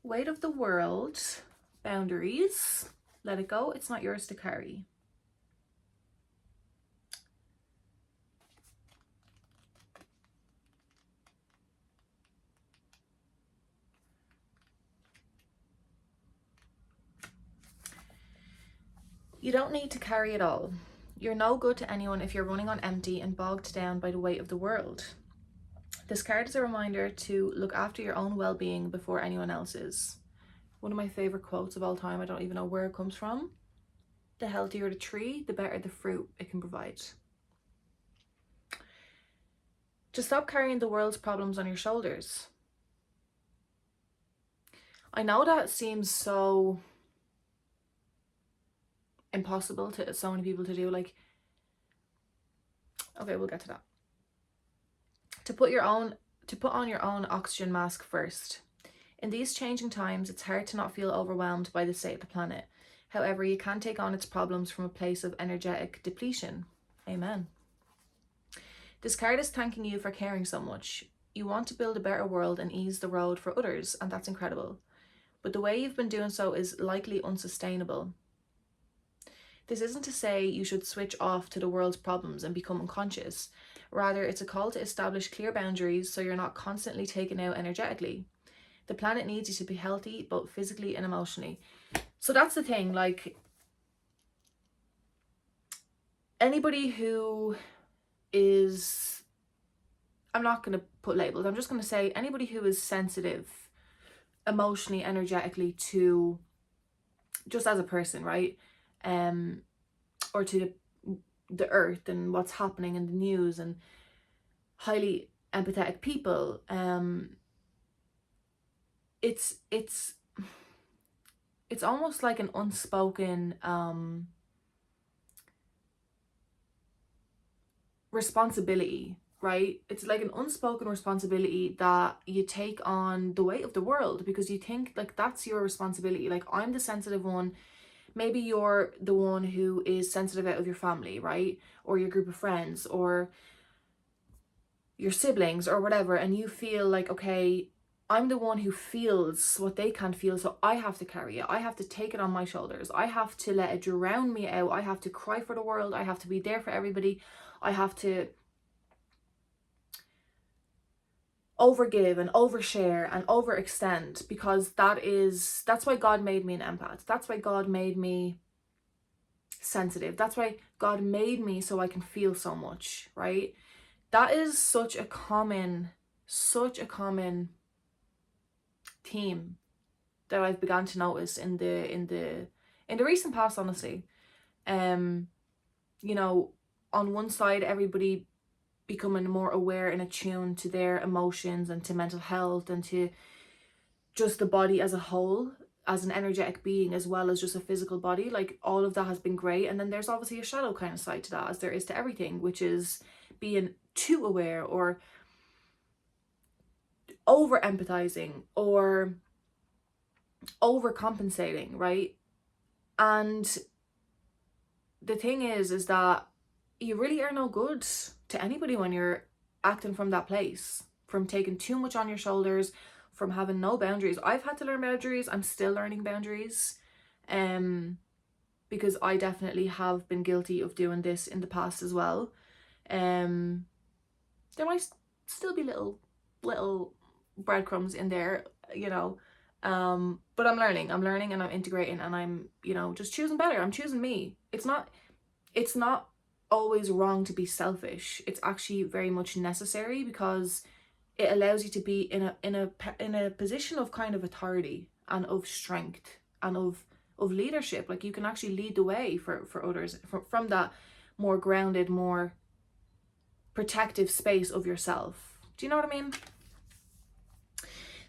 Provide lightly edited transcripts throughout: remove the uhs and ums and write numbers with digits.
Weight of the world, boundaries, let it go, it's not yours to carry. You don't need to carry it all. You're no good to anyone if you're running on empty and bogged down by the weight of the world. This card is a reminder to look after your own well-being before anyone else's. One of my favorite quotes of all time, I don't even know where it comes from. The healthier the tree, the better the fruit it can provide. To stop carrying the world's problems on your shoulders. I know that seems so impossible to so many people to do, like, okay, we'll get to that. To put on your own oxygen mask first. In these changing times, it's hard to not feel overwhelmed by the state of the planet. However, you can take on its problems from a place of energetic depletion. Amen. This card is thanking you for caring so much. You want to build a better world and ease the road for others, and that's incredible. But the way you've been doing so is likely unsustainable. This isn't to say you should switch off to the world's problems and become unconscious. Rather, it's a call to establish clear boundaries so you're not constantly taken out energetically. The planet needs you to be healthy, both physically and emotionally. So that's the thing, like, anybody who is, I'm not going to put labels, I'm just going to say anybody who is sensitive emotionally, energetically to, just as a person, right? Or to the earth and what's happening in the news, and highly empathetic people, it's almost like an unspoken responsibility, right? It's like an unspoken responsibility that you take on the weight of the world, because you think like that's your responsibility. Like, I'm the sensitive one. Maybe you're the one who is sensitive out of your family, right? Or your group of friends, or your siblings, or whatever, and you feel like, okay, I'm the one who feels what they can't feel, so I have to carry it. I have to take it on my shoulders. I have to let it drown me out. I have to cry for the world. I have to be there for everybody. I have to overgive and overshare and overextend, because that's why God made me an empath. That's why God made me sensitive. That's why God made me so I can feel so much, right? That is such a common theme that I've begun to notice in the recent past, honestly. You know, on one side, everybody becoming more aware and attuned to their emotions and to mental health and to just the body as a whole, as an energetic being, as well as just a physical body. Like, all of that has been great. And then there's obviously a shadow kind of side to that, as there is to everything, which is being too aware, or over empathizing, or overcompensating, right? And the thing is that you really are no good to anybody when you're acting from that place, from taking too much on your shoulders, from having no boundaries. I've had to learn boundaries. I'm still learning boundaries, because I definitely have been guilty of doing this in the past as well. There might still be little breadcrumbs in there, you know. But I'm learning and I'm integrating, and I'm, you know, just choosing better. I'm choosing me. It's not always wrong to be selfish. It's actually very much necessary, because it allows you to be in a position of kind of authority and of strength and of leadership. Like, you can actually lead the way for others from that more grounded, more protective space of yourself. Do you know what I mean?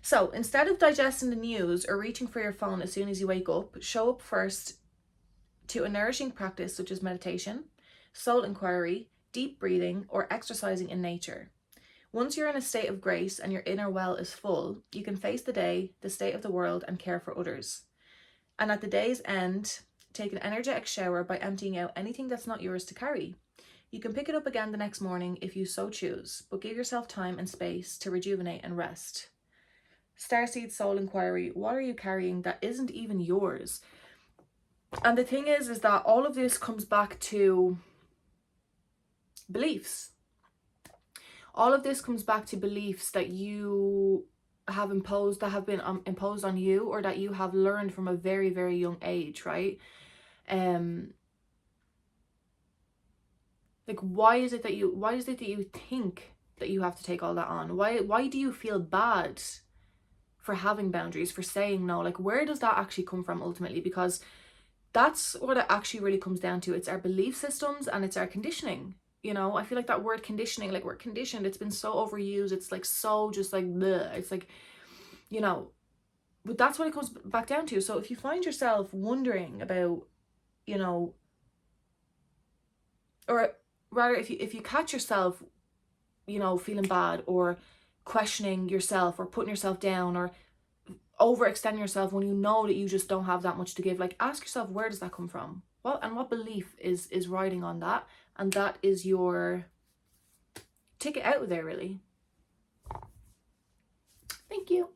So instead of digesting the news or reaching for your phone as soon as you wake up, show up first to a nourishing practice such as meditation, soul inquiry, deep breathing, or exercising in nature. Once you're in a state of grace and your inner well is full, you can face the day, the state of the world, and care for others. And at the day's end, take an energetic shower by emptying out anything that's not yours to carry. You can pick it up again the next morning if you so choose, but give yourself time and space to rejuvenate and rest. Starseed Soul Inquiry, what are you carrying that isn't even yours? And the thing is that all of this comes back to beliefs. All of this comes back to beliefs that you have imposed, that have been imposed on you, or that you have learned from a very, very young age, right? Like, why is it that you think that you have to take all that on? Why do you feel bad for having boundaries, for saying no? Like, where does that actually come from ultimately? Because that's what it actually really comes down to. It's our belief systems and it's our conditioning. You know, I feel like that word conditioning, like, we're conditioned, it's been so overused. It's like so just like bleh. It's like, you know, but that's what it comes back down to. So if you find yourself wondering about, you know, or rather, if you catch yourself, you know, feeling bad or questioning yourself or putting yourself down or overextending yourself when you know that you just don't have that much to give, like, ask yourself, where does that come from? What belief is riding on that? And that is your ticket out of there, really. Thank you.